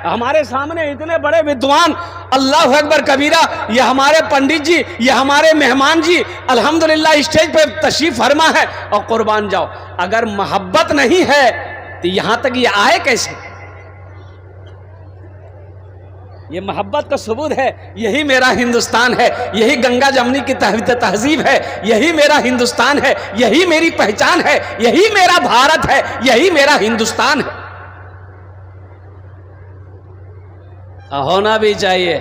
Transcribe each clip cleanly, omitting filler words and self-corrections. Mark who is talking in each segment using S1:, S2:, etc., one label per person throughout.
S1: हमारे सामने इतने बड़े विद्वान, अल्लाह अकबर कबीरा, ये हमारे पंडित जी, ये हमारे मेहमान जी अल्हम्दुलिल्लाह स्टेज पे तशरीफ फरमा है। और कुर्बान जाओ, अगर मोहब्बत नहीं है तो यहां तक ये आए कैसे? ये मोहब्बत का सबूत है। यही मेरा हिंदुस्तान है, यही गंगा जमुनी की तहजीब है, यही मेरा हिंदुस्तान है, यही मेरी पहचान है, यही मेरा भारत है, यही मेरा हिंदुस्तान है। होना भी चाहिए,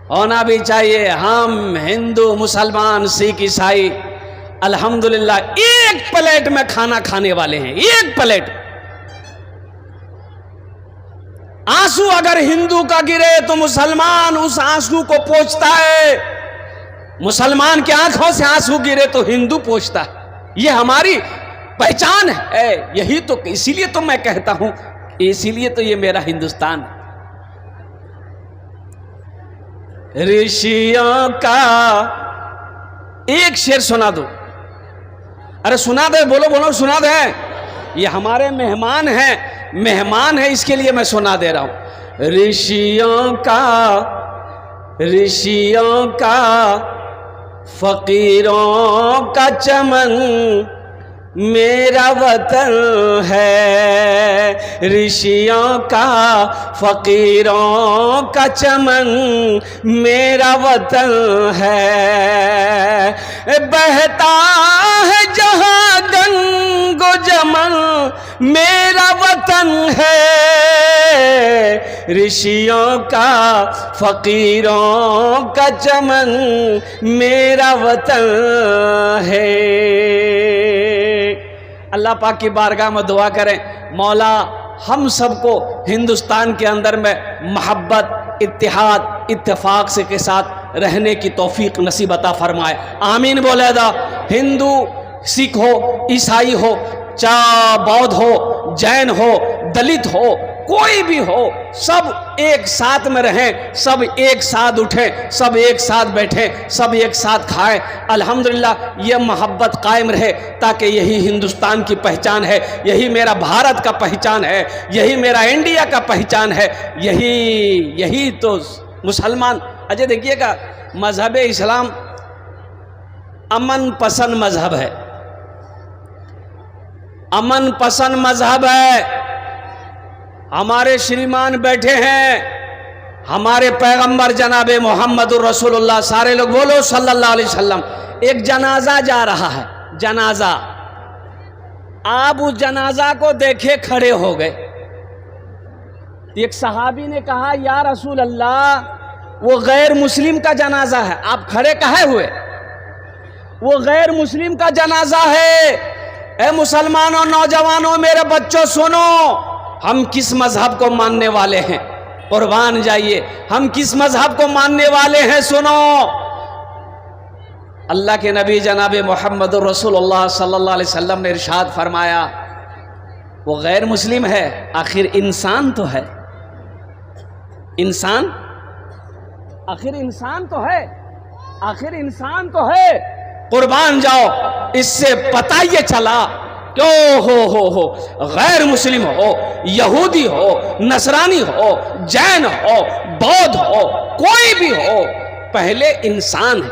S1: होना भी चाहिए। हम हिंदू, मुसलमान, सिख, ईसाई अल्हम्दुलिल्लाह एक प्लेट में खाना खाने वाले हैं, एक प्लेट। आंसू अगर हिंदू का गिरे तो मुसलमान उस आंसू को पोंछता है। मुसलमान की आंखों से आंसू गिरे तो हिंदू पोंछता है। ये हमारी पहचान है। यही तो, इसीलिए तो मैं कहता हूं, इसीलिए तो ये मेरा हिंदुस्तान। ऋषियों का एक शेर सुना दो। अरे सुना दे, बोलो बोलो, सुना दे। ये हमारे मेहमान हैं, मेहमान है, इसके लिए मैं सुना दे रहा हूं। ऋषियों का फकीरों का चमन मेरा वतन है। ऋषियों का फकीरों का चमन मेरा वतन है। बहता है जहां गंगो जमन मेरा वतन है। ऋषियों का फकीरों का चमन मेरा वतन है। अल्लाह पाक की बारगाह में दुआ करें, मौला हम सबको हिंदुस्तान के अंदर में मोहब्बत, इत्तेहाद, इत्तेफाक से के साथ रहने की तौफीक नसीब अता फरमाए। आमीन बोले दा। हिंदू, सिख हो, ईसाई हो, चाहे बौद्ध हो, जैन हो, दलित हो, कोई भी हो, सब एक साथ में रहें, सब एक साथ उठें, सब एक साथ बैठें, सब एक साथ खाएं। अल्हम्दुलिल्लाह ये मोहब्बत कायम रहे, ताकि यही हिंदुस्तान की पहचान है, यही मेरा भारत का पहचान है, यही मेरा इंडिया का पहचान है। यही तो मुसलमान। अजय देखिएगा, मजहब इस्लाम अमन पसंद मजहब है, अमन पसंद मजहब है। हमारे श्रीमान बैठे हैं, हमारे पैगंबर जनाबे मोहम्मदुर रसूलुल्लाह, सारे लोग बोलो सल्लल्लाहु अलैहि वसल्लम। एक जनाजा जा रहा है, जनाजा। आप उस जनाजा को देखे खड़े हो गए। एक सहाबी ने कहा, या रसूल अल्लाह, वो गैर मुस्लिम का जनाजा है, आप खड़े काहे हुए? वो गैर मुस्लिम का जनाजा है। ए मुसलमानों, नौजवानों, मेरे बच्चों सुनो, हम किस मजहब को मानने वाले हैं? कुर्बान जाइए, हम किस मजहब को मानने वाले हैं? सुनो, अल्लाह के नबी जनाबे मोहम्मद रसूलुल्लाह सल्लल्लाहु अलैहि वसल्लम ने इरशाद फरमाया, वो गैर मुस्लिम है, आखिर इंसान तो है। इंसान, आखिर इंसान तो है, आखिर इंसान तो है। कुर्बान जाओ, इससे पता ये चला क्यों हो गैर मुस्लिम हो, यहूदी हो, नसरानी हो, जैन हो, बौद्ध हो, कोई भी हो, पहले इंसान है,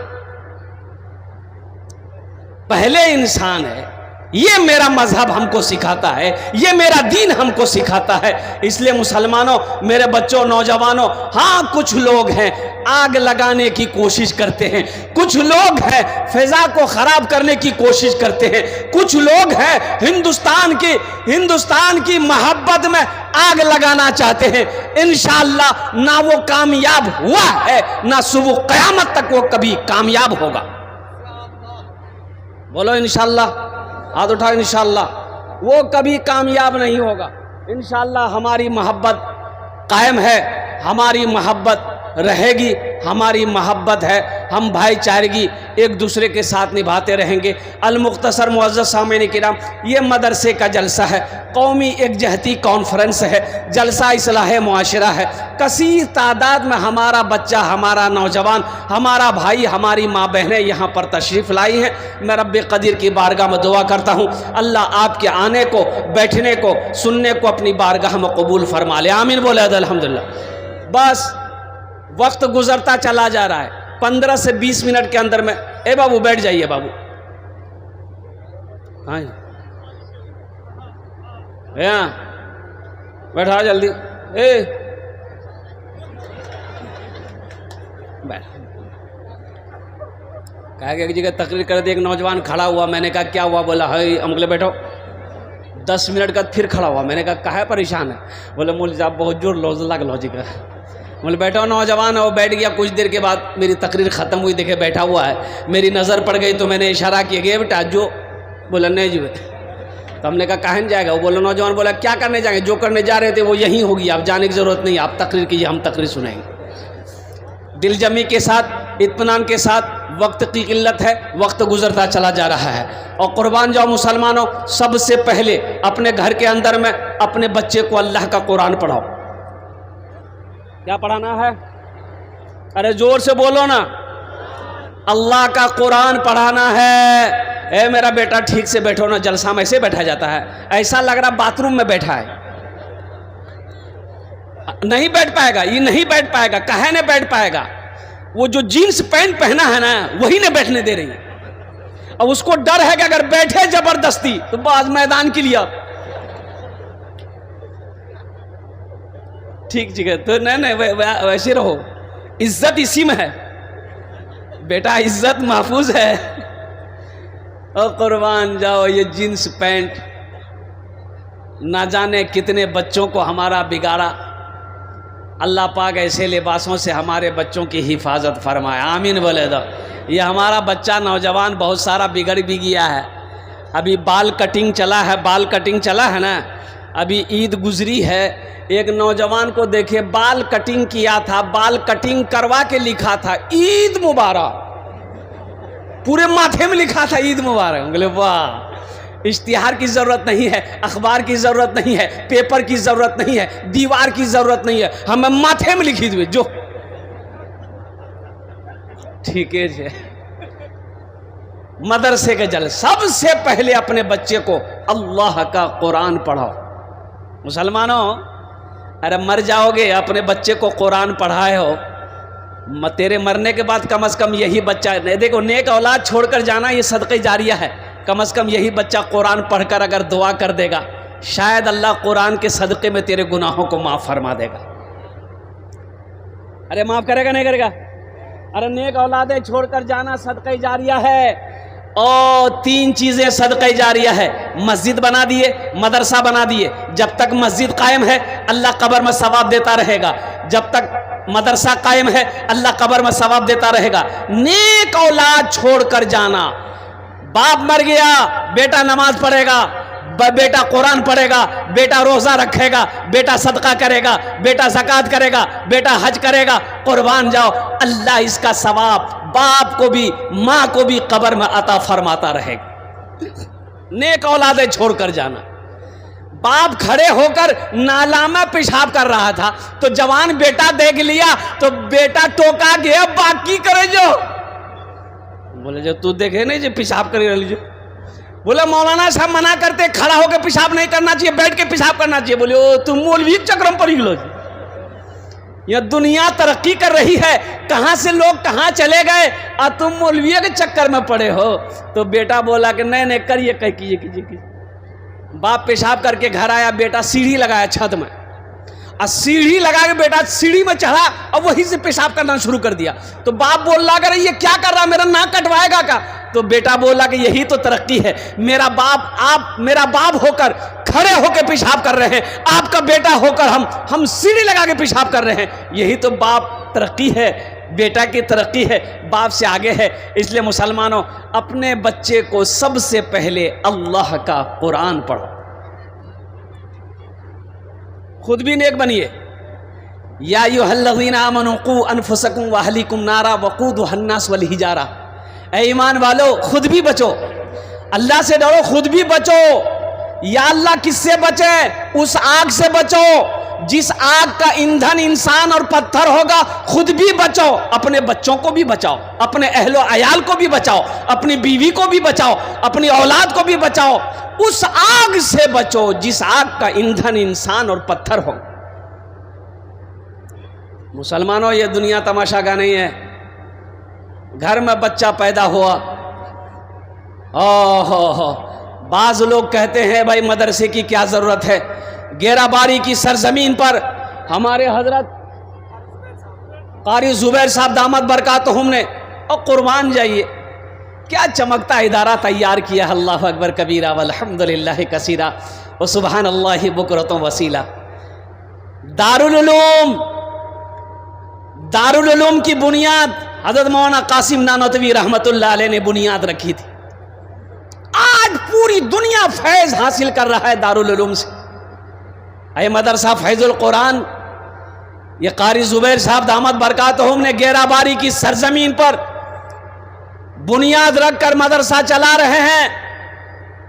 S1: पहले इंसान है। ये मेरा मजहब हमको सिखाता है, ये मेरा दीन हमको सिखाता है। इसलिए मुसलमानों, मेरे बच्चों, नौजवानों, हाँ कुछ लोग हैं आग लगाने की कोशिश करते हैं, कुछ लोग हैं फिजा को खराब करने की कोशिश करते हैं, कुछ लोग हैं हिंदुस्तान की मोहब्बत में आग लगाना चाहते हैं। इंशाअल्लाह ना वो कामयाब हुआ है, ना सुबह क़यामत तक वो कभी कामयाब होगा। बोलो इंशाअल्लाह, हाथ उठाओ। इंशाअल्लाह वो कभी कामयाब नहीं होगा। इंशाअल्लाह हमारी मोहब्बत कायम है, हमारी मोहब्बत रहेगी, हमारी मोहब्बत है हम भाईचारगी एक दूसरे के साथ निभाते रहेंगे। अल-मुख्तसर मुअज़्ज़ज़ सामीन किराम, ये मदरसे का जलसा है, कौमी एकजहती कॉन्फ्रेंस है, जलसा इस्लाह मुआशरा है। कसीर तादाद में हमारा बच्चा, हमारा नौजवान, हमारा भाई, हमारी माँ बहनें यहाँ पर तशरीफ़ लाई हैं। मैं रब्बे क़दीर की बारगाह में दुआ करता हूँ अल्लाह आपके आने को, बैठने को, सुनने को अपनी बारगाह में कबूल फरमा ले। आमीन बोले अल्हम्दुलिल्लाह। बस वक्त गुजरता चला जा रहा है, 15 से 20 मिनट के अंदर में। ए बाबू बैठ जाइए बाबू, हाँ बैठा जल्दी। बैठ। कहा कि एक जगह तकरीर कर दी, एक नौजवान खड़ा हुआ, मैंने कहा क्या हुआ? बोला है अमले बैठो। 10 मिनट का फिर खड़ा हुआ, मैंने कहा काहे परेशान है? बोले मौलवी साहब बहुत जोर लॉजिक है। बोले बैठो। नौजवान है, वो बैठ गया। कुछ देर के बाद मेरी तकरीर ख़त्म हुई, देखे बैठा हुआ है, मेरी नज़र पड़ गई तो मैंने इशारा किया गया बेटा जो। बोला नहीं जो। तो हमने कहा कहाँ जाएगा? वो बोला, नौजवान बोला क्या करने जाएंगे? जो करने जा रहे थे वो यहीं होगी, आप जाने की ज़रूरत नहीं, आप तकरीर कीजिए, हम तकरीर सुनाएंगे। दिलजमी के साथ, इत्मीनान के साथ। वक्त की किल्लत है, वक्त गुजरता चला जा रहा है। और कुर्बान जाओ मुसलमानों, सबसे पहले अपने घर के अंदर में अपने बच्चे को अल्लाह का कुरान पढ़ाओ। क्या पढ़ाना है? अरे जोर से बोलो ना। अल्लाह का कुरान पढ़ाना है। ए मेरा बेटा ठीक से बैठो ना, जलसा में ऐसे बैठा जाता है, ऐसा लग रहा बाथरूम में बैठा है। नहीं बैठ पाएगा, ये नहीं बैठ पाएगा। काहे नहीं बैठ पाएगा? वो जो जीन्स पैंट पहना है ना, वही ने बैठने दे रही है। अब उसको डर है कि अगर बैठे जबरदस्ती तो बाद मैदान के लिए ठीक है। तो नहीं वैसे रहो, इज्जत इसी में है बेटा, इज्जत महफूज है। और कुर्बान जाओ, ये जीन्स पैंट ना जाने कितने बच्चों को हमारा बिगाड़ा। अल्लाह पाक ऐसे लिबासों से हमारे बच्चों की हिफाजत फरमाए। आमीन बोले दो। ये हमारा बच्चा नौजवान बहुत सारा बिगड़ भी गया है। अभी बाल कटिंग चला है, बाल कटिंग चला है ना, अभी ईद गुजरी है। एक नौजवान को देखे बाल कटिंग किया था, बाल कटिंग करवा के लिखा था ईद मुबारक, पूरे माथे में लिखा था ईद मुबारक। बोले वाह, इश्तिहार की ज़रूरत नहीं है, अखबार की ज़रूरत नहीं है, पेपर की ज़रूरत नहीं है, दीवार की ज़रूरत नहीं है, हमें माथे में लिखी हुई जो। ठीक है। मदरसे के जल सबसे पहले अपने बच्चे को अल्लाह का कुरान पढ़ाओ। मुसलमानों, अरे मर जाओगे, अपने बच्चे को कुरान पढ़ाए हो, तेरे मरने के बाद कम से कम यही बच्चा, देखो नेक औलाद छोड़कर जाना ये सदक़े जारिया है, कम से कम यही बच्चा कुरान पढ़कर अगर दुआ कर देगा, शायद अल्लाह कुरान के सदक़े में तेरे गुनाहों को माफ़ फरमा देगा। अरे माफ़ करेगा नहीं करेगा? अरे नेक औलादें छोड़कर जाना सदक़े जारिया है। और 3 चीज़ें सदक़े जारिया है। मस्जिद बना दिए, मदरसा बना दिए, जब तक मस्जिद कायम है अल्लाह कब्र में सवाब देता रहेगा, जब तक मदरसा कायम है अल्लाह कब्र में सवाब देता रहेगा। नेक औलाद छोड़कर जाना, बाप मर गया, बेटा नमाज पढ़ेगा, बेटा कुरान पढ़ेगा, बेटा रोज़ा रखेगा, बेटा सदका करेगा, बेटा ज़कात करेगा, बेटा हज करेगा, कुर्बान जाओ, अल्लाह इसका सवाब बाप को भी माँ को भी कब्र में अता फरमाता रहेगा। नेक औलादें छोड़कर जाना। बाप खड़े होकर नाला में पेशाब कर रहा था तो जवान बेटा देख लिया तो बेटा टोका गया, बाकी करे जो। बोले जो तू देखे नहीं जो पेशाब करे लीजिए। बोले मौलाना साहब मना करते, खड़ा होकर पेशाब नहीं करना चाहिए, बैठ के पेशाब करना चाहिए। बोले ओ तुम मौलवी चक्रम पर लो। यह दुनिया तरक्की कर रही है, कहाँ से लोग कहाँ चले गए और तुम मौलवी के चक्कर में पड़े हो। तो बेटा बोला कि नहीं करिए, कह कीजिए। बाप पेशाब करके घर आया, बेटा सीढ़ी लगाया छत में, और सीढ़ी लगा के बेटा सीढ़ी में चढ़ा और वहीं से पेशाब करना शुरू कर दिया। तो बाप बोल रहा कर ये क्या कर रहा, मेरा नाक कटवाएगा क्या? तो बेटा बोला कि यही तो तरक्की है, मेरा बाप आप मेरा बाप होकर खड़े होकर पेशाब कर रहे हैं, आपका बेटा होकर हम सीढ़ी लगा के पेशाब कर रहे हैं। यही तो बाप तरक्की है, बेटा की तरक्की है, बाप से आगे है। इसलिए मुसलमानों, अपने बच्चे को सबसे पहले अल्लाह का कुरान पढ़ो, खुद भी नेक बनिए, या अय्युहल्लज़ीना आमनू क़ू अनफुसकुम व अहलीकुम नारा वक़ूदुहा अन्नास वल हिजारा, ऐ ईमान वालो खुद भी बचो, अल्लाह से डरो, खुद भी बचो। या अल्लाह किससे बचे? उस आग से बचो जिस आग का ईंधन इंसान और पत्थर होगा। खुद भी बचो, अपने बच्चों को भी बचाओ, अपने अहलो अयाल को भी बचाओ, अपनी बीवी को भी बचाओ, अपनी औलाद को भी बचाओ। उस आग से बचो जिस आग का ईंधन इंसान और पत्थर हो। मुसलमानों, ये दुनिया तमाशा का नहीं है। घर में बच्चा पैदा हुआ, ओहो, बाज लोग कहते हैं भाई मदरसे की क्या ज़रूरत है। गेराबारी की सरजमीन पर हमारे हजरत कारी जुबैर साहब दामद बरकातहुम ने, और कुर्बान जाइए क्या चमकता इदारा तैयार किया। अल्लाह अकबर कबीरा वल्हम्दुलिल्लाह कसीरा व सुबहानल्लाहि बुकरतुम वसीला। दारुल उलूम की बुनियाद हज़रत मौलाना कासिम नानोतवी रहमतुल्लाह अलैह ने बुनियाद रखी थी। आज पूरी दुनिया फैज हासिल कर रहा है दारुल उलूम से। ये मदरसा फैजुल कुरान, ये कारी जुबैर साहब दामद बरकातहुम ने गेराबारी की सरजमीन पर बुनियाद रखकर मदरसा चला रहे हैं।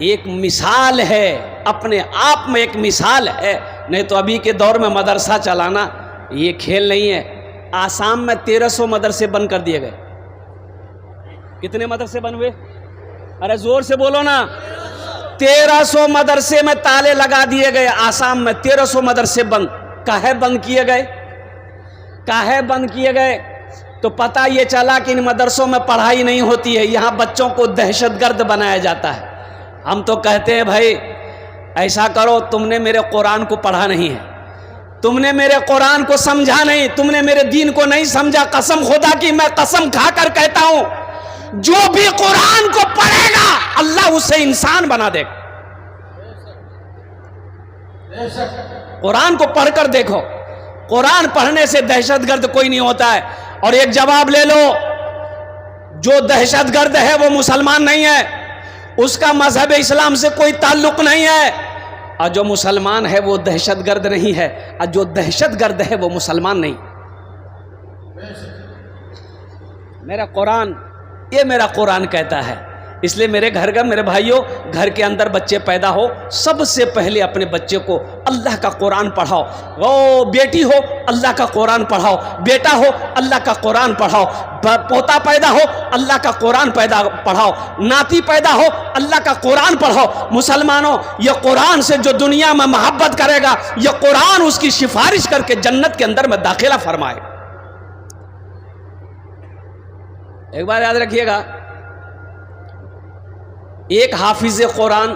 S1: एक मिसाल है, अपने आप में एक मिसाल है। नहीं तो अभी के दौर में मदरसा चलाना ये खेल नहीं है। आसाम में 1300 मदरसे बंद कर दिए गए। कितने मदरसे बन हुए? अरे जोर से बोलो ना। 1300 मदरसे में ताले लगा दिए गए। आसाम में 1300 मदरसे बंद। काहे बंद किए गए? काहे बंद किए गए? तो पता ये चला कि इन मदरसों में पढ़ाई नहीं होती है, यहाँ बच्चों को दहशतगर्द बनाया जाता है। हम तो कहते हैं भाई ऐसा करो, तुमने मेरे कुरान को पढ़ा नहीं है, तुमने मेरे कुरान को समझा नहीं, तुमने मेरे दीन को नहीं समझा। कसम खुदा की मैं कसम खाकर कहता हूं, जो भी कुरान को पढ़ेगा अल्लाह उसे इंसान बना देगा। कुरान को पढ़कर देखो, कुरान पढ़ने से दहशतगर्द कोई नहीं होता है। और एक जवाब ले लो, जो दहशतगर्द है वो मुसलमान नहीं है, उसका मजहब इस्लाम से कोई ताल्लुक नहीं है। और जो मुसलमान है वो दहशतगर्द नहीं है, और जो दहशतगर्द है वो मुसलमान नहीं। मेरा कुरान, ये मेरा कुरान कहता है। इसलिए मेरे घर का, मेरे भाइयों, घर के अंदर बच्चे पैदा हो, सबसे पहले अपने बच्चे को अल्लाह का कुरान पढ़ाओ। वो बेटी हो अल्लाह का कुरान पढ़ाओ, बेटा हो अल्लाह का कुरान पढ़ाओ, पोता पैदा हो अल्लाह का कुरान पढ़ाओ, नाती पैदा हो अल्लाह का कुरान पढ़ाओ। मुसलमानों, ये कुरान से जो दुनिया में मोहब्बत करेगा, ये कुरान उसकी सिफारिश करके जन्नत के अंदर में दाखिला फरमाए। एक बार याद रखिएगा, एक हाफिज कुरान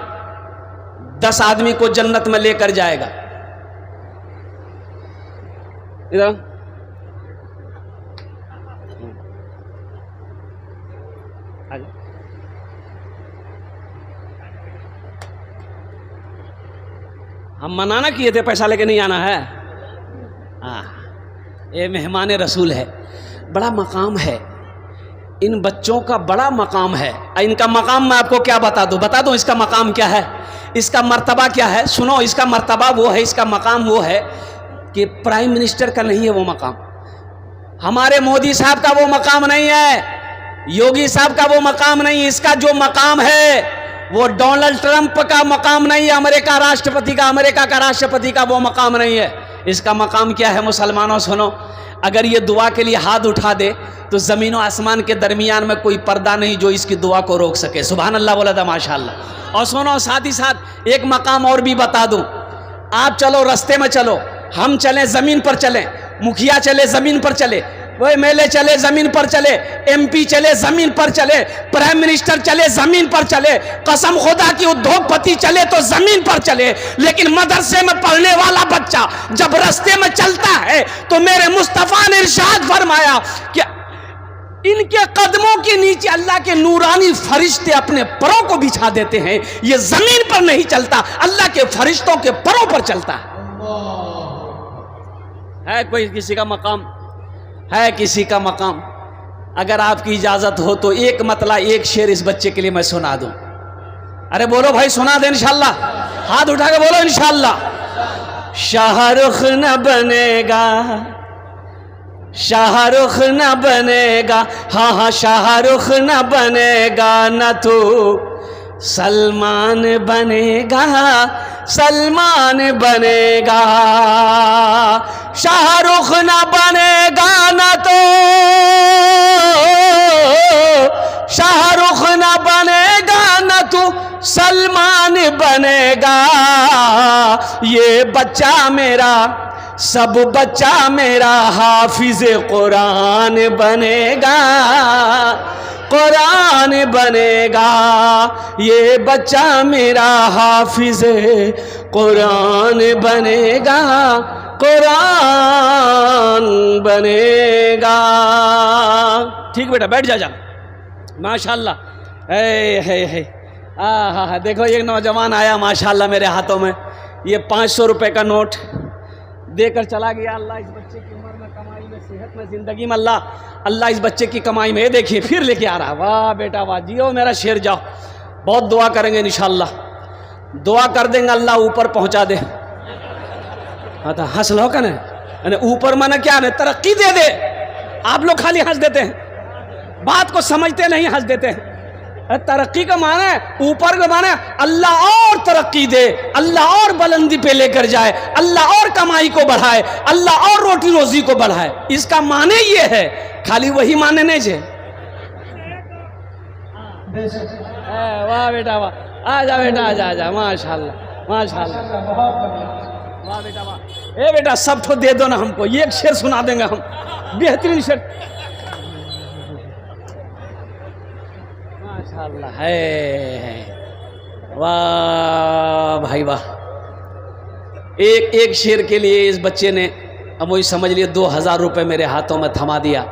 S1: 10 आदमी को जन्नत में लेकर जाएगा। इधर हम मना ना किए थे पैसा लेके नहीं आना है। हाँ, ये मेहमान रसूल है, बड़ा मकाम है। इन बच्चों का बड़ा मकाम है। इनका मकाम मैं आपको क्या बता दूं इसका मकाम क्या है, इसका मर्तबा क्या है। सुनो, इसका मर्तबा वो है, इसका मकाम वो है कि प्राइम मिनिस्टर का नहीं है वो मकाम, हमारे मोदी साहब का वो मकाम नहीं है, योगी साहब का वो मकाम नहीं। इसका जो मकाम है वो डोनाल्ड ट्रंप का मकाम नहीं है, अमेरिका का राष्ट्रपति का वो मकाम नहीं है। इसका मकाम क्या है मुसलमानों? सुनो, अगर ये दुआ के लिए हाथ उठा दे तो ज़मीन और आसमान के दरमियान में कोई पर्दा नहीं जो इसकी दुआ को रोक सके। सुभान अल्लाह बोला था, माशाअल्लाह। और सुनो, साथ ही साथ एक मकाम और भी बता दूं। आप चलो, रास्ते में चलो, हम चलें ज़मीन पर चलें, मुखिया चले ज़मीन पर चले, वो एमएलए चले ज़मीन पर चले, एमपी चले ज़मीन पर चले, प्राइम मिनिस्टर चले ज़मीन पर चले, कसम खुदा की उद्योगपति चले तो ज़मीन पर चले, लेकिन मदरसे में पढ़ने वाला बच्चा जब रास्ते में चलता है तो मेरे मुस्तफ़ा ने इरशाद फरमाया कि इनके कदमों के नीचे अल्लाह के नूरानी फरिश्ते अपने परों को बिछा देते हैं। ये जमीन पर नहीं चलता, अल्लाह के फरिश्तों के परों पर चलता है। कोई किसी का मकाम है, किसी का मकाम। अगर आपकी इजाजत हो तो एक मतला, एक शेर इस बच्चे के लिए मैं सुना दूं। अरे बोलो भाई, सुना दे इंशाअल्लाह। हाथ उठा के बोलो इंशाअल्लाह। शाहरुख न बनेगा शाहरुख न बनेगा, हाँ हाँ शाहरुख न बनेगा, न तो सलमान बनेगा, सलमान बनेगा। शाहरुख न बनेगा न तो शाहरुख न बनेगा, न तो सलमान बनेगा। ये बच्चा मेरा, सब बच्चा मेरा हाफिज कुरान बनेगा, कुरान बनेगा। ये बच्चा मेरा हाफिज कुरान बनेगा, कुरान बनेगा। ठीक बेटा, बैठ जा। माशाल्लाह। है हाँ, देखो एक नौजवान आया माशाल्लाह मेरे हाथों में ये 500 रुपए का नोट देकर चला गया। अल्लाह इस बच्चे की उम्र में, कमाई में, सेहत में, जिंदगी में अल्लाह इस बच्चे की कमाई में, देखिए फिर लेके आ रहा। वाह बेटा वाह, जियो मेरा शेर, जाओ। बहुत दुआ करेंगे इंशाल्लाह, दुआ कर देंगे अल्लाह ऊपर पहुंचा दे। हाँ तो हंस लो का ना, ऊपर माना क्या है, तरक्की दे दे। आप लोग खाली हंस देते हैं, बात को समझते नहीं, हंस देते हैं। तरक्की का माना है, ऊपर का माना है अल्लाह और तरक्की दे, अल्लाह और बुलंदी पे लेकर जाए, अल्लाह और कमाई को बढ़ाए, अल्लाह और रोटी रोजी को बढ़ाए। इसका माने ये है, खाली वही माने नहीं छे। वाह बेटा वाह, आजा बेटा, आजा। माशाल्लाह माशाल्लाह, वाह बेटा वाह। ए बेटा सब तो दे दो ना हमको, ये एक शेर सुना देंगे हम, बेहतरीन शेर। माशाल्लाह है, वाह भाई वाह। एक शेर के लिए इस बच्चे ने, अब वही समझ लिए 2000 रुपये मेरे हाथों में थमा दिया।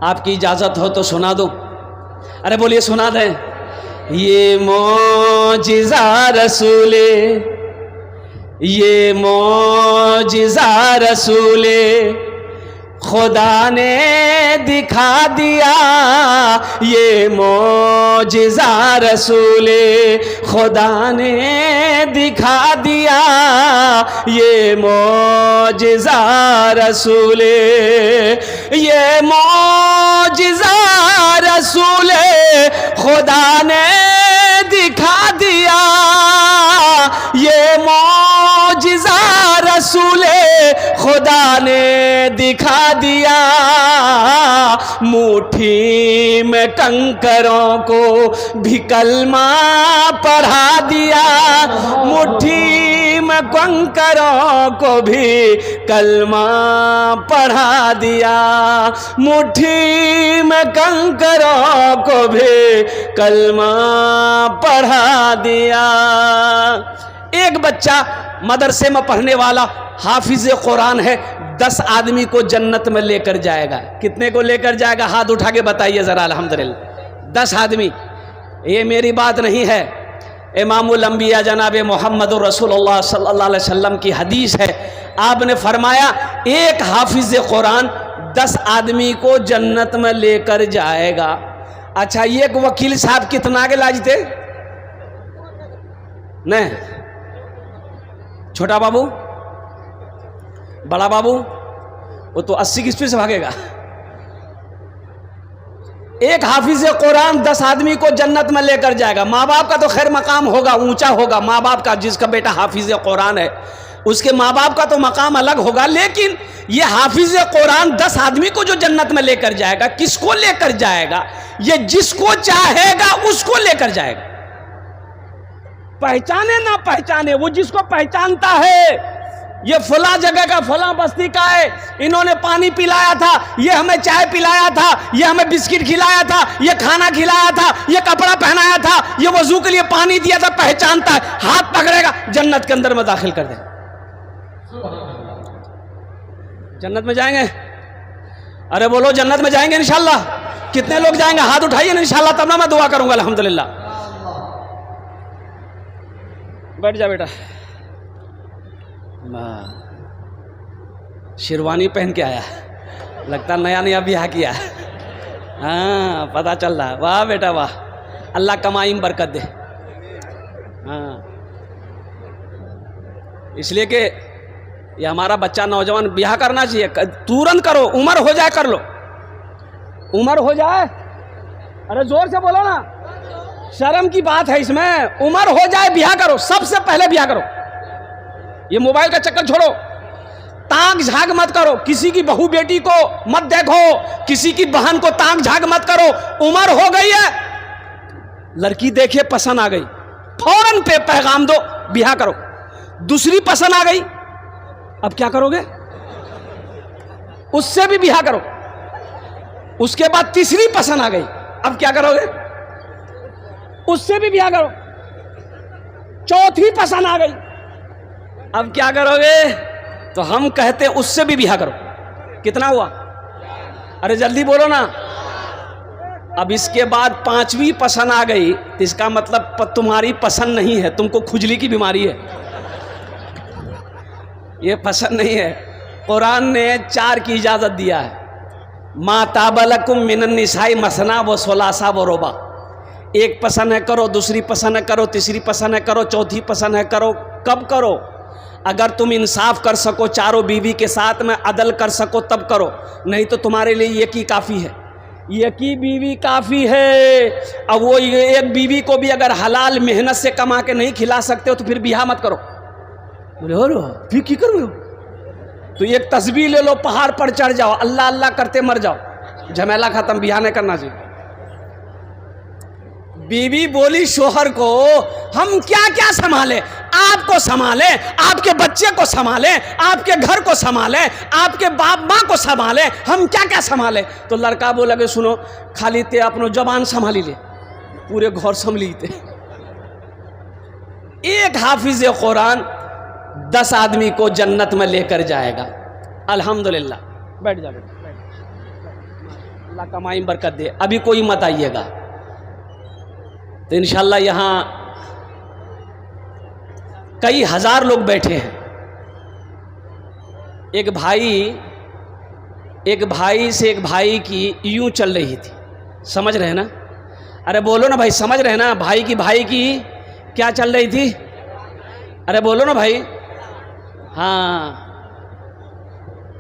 S1: आपकी इजाज़त हो तो सुना दूं? अरे बोलिए, सुना दें। ये मौजिज़ा रसूले, ये मौजिज़ा रसूले खुदा ने दिखा दिया, ये मौजिज़ा रसूले खुदा ने दिखा दिया, ये मौजिज़ा रसूले, ये मौजिज़ा रसूले खुदा ने दिखा दिया, ये मौजिज़ा रसूले खुदा ने दिखा दिया। मुट्ठी में कंकरों को भी कलमा पढ़ा दिया, मुट्ठी में कंकरों को भी कलमा पढ़ा दिया, मुट्ठी में कंकरों को भी कलमा पढ़ा दिया। एक बच्चा मदरसे में पढ़ने वाला हाफिज कुरान है, 10 आदमी को जन्नत में लेकर जाएगा। कितने को लेकर जाएगा? हाथ उठा के बताइए जरा। अल्हम्दुलिल्लाह 10 आदमी। ये मेरी बात नहीं है, इमामुल अंबिया जनाब मोहम्मद रसूलुल्लाह सल्लल्लाहु अलैहि वसल्लम की हदीस है। आपने फरमाया एक हाफिज कुरान 10 आदमी को जन्नत में लेकर जाएगा। अच्छा, ये एक वकील साहब कितना के लाजते? नहीं, छोटा बाबू, बड़ा बाबू, वो तो 80 की स्पीड से भागेगा। एक हाफिज कुरान 10 आदमी को जन्नत में लेकर जाएगा। माँ बाप का तो खैर मकाम होगा, ऊंचा होगा माँ बाप का। जिसका बेटा हाफिज कुरान है उसके माँ बाप का तो मकाम अलग होगा, लेकिन ये हाफिज कुरान 10 आदमी को जो जन्नत में लेकर जाएगा, किसको लेकर जाएगा? ये जिसको चाहेगा उसको लेकर जाएगा। पहचाने ना पहचाने, वो जिसको पहचानता है, ये फला जगह का, फला बस्ती का है, इन्होंने पानी पिलाया था, ये हमें चाय पिलाया था, ये हमें बिस्किट खिलाया था, ये खाना खिलाया था, ये कपड़ा पहनाया था, ये वजू के लिए पानी दिया था, पहचानता है, हाथ पकड़ेगा, जन्नत के अंदर में दाखिल कर दे। जन्नत में जाएंगे? अरे बोलो जन्नत में जाएंगे इंशाल्लाह। कितने लोग जाएंगे? हाथ उठाइए ना इंशाल्लाह, तब ना मैं दुआ करूंगा। अल्हम्दुलिल्लाह। बैठ जा बेटा। शेरवानी पहन के आया, लगता नया नया ब्याह किया। हाँ, पता चल रहा। वाह बेटा वाह, अल्लाह कमाई में बरकत दे। हाँ, इसलिए कि ये हमारा बच्चा नौजवान ब्याह करना चाहिए, तुरंत करो, उम्र हो जाए कर लो, उम्र हो जाए, अरे जोर से बोलो ना, शर्म की बात है इसमें, उम्र हो जाए ब्याह करो, सबसे पहले ब्याह करो। ये मोबाइल का चक्कर छोड़ो, ताक झाग मत करो, किसी की बहू बेटी को मत देखो, किसी की बहन को ताक झाग मत करो। उम्र हो गई है, लड़की देखे पसंद आ गई, फौरन पे पैगाम दो, ब्याह करो। दूसरी पसंद आ गई, अब क्या करोगे? उससे भी ब्याह करो। उसके बाद तीसरी पसंद आ गई, अब क्या करोगे? उससे भी ब्याह करो। चौथी पसंद आ गई, अब क्या करोगे? तो हम कहते हैं उससे भी ब्याह करो। कितना हुआ? अरे जल्दी बोलो ना। अब इसके बाद पांचवी पसंद आ गई, तो इसका मतलब तुम्हारी पसंद नहीं है, तुमको खुजली की बीमारी है, ये पसंद नहीं है। कुरान ने 4 की इजाजत दिया है, माताबलकुम मिनन निसाई मसना व सोलासा व रोबा। एक पसंद है करो, दूसरी पसंद है करो, तीसरी पसंद है करो, चौथी पसंद है करो। कब करो? अगर तुम इंसाफ कर सको, चारों बीवी के साथ में अदल कर सको तब करो, नहीं तो तुम्हारे लिए एक ही काफ़ी है, एक ही बीवी काफ़ी है। अब वो एक बीवी को भी अगर हलाल मेहनत से कमा के नहीं खिला सकते हो तो फिर ब्याह मत करो। बोले हो फिर की करो? तो एक तस्बीह ले लो, पहाड़ पर चढ़ जाओ, अल्लाह अल्लाह करते मर जाओ, झमेला खत्म, ब्याह नहीं करना चाहिए। बीवी बोली शोहर को, हम क्या क्या संभाले, आपको संभाले, आपके बच्चे को संभाले, आपके घर को संभाले, आपके बाप माँ को संभाले, हम क्या क्या संभाले। तो लड़का बोला कि सुनो, खाली ते अपनो जबान संभाली ले, पूरे घर संभली थे। एक हाफिज कुरान 10 आदमी को जन्नत में लेकर जाएगा। अल्हम्दुलिल्लाह। बैठ जा, अल्लाह कमाई बरकत दे। अभी कोई मत आइएगा, तो इंशाल्लाह यहाँ कई हजार लोग बैठे हैं। एक भाई से एक भाई की यूं चल रही थी, समझ रहे ना? अरे बोलो ना भाई, समझ रहे ना? भाई की क्या चल रही थी? अरे बोलो ना भाई। हाँ,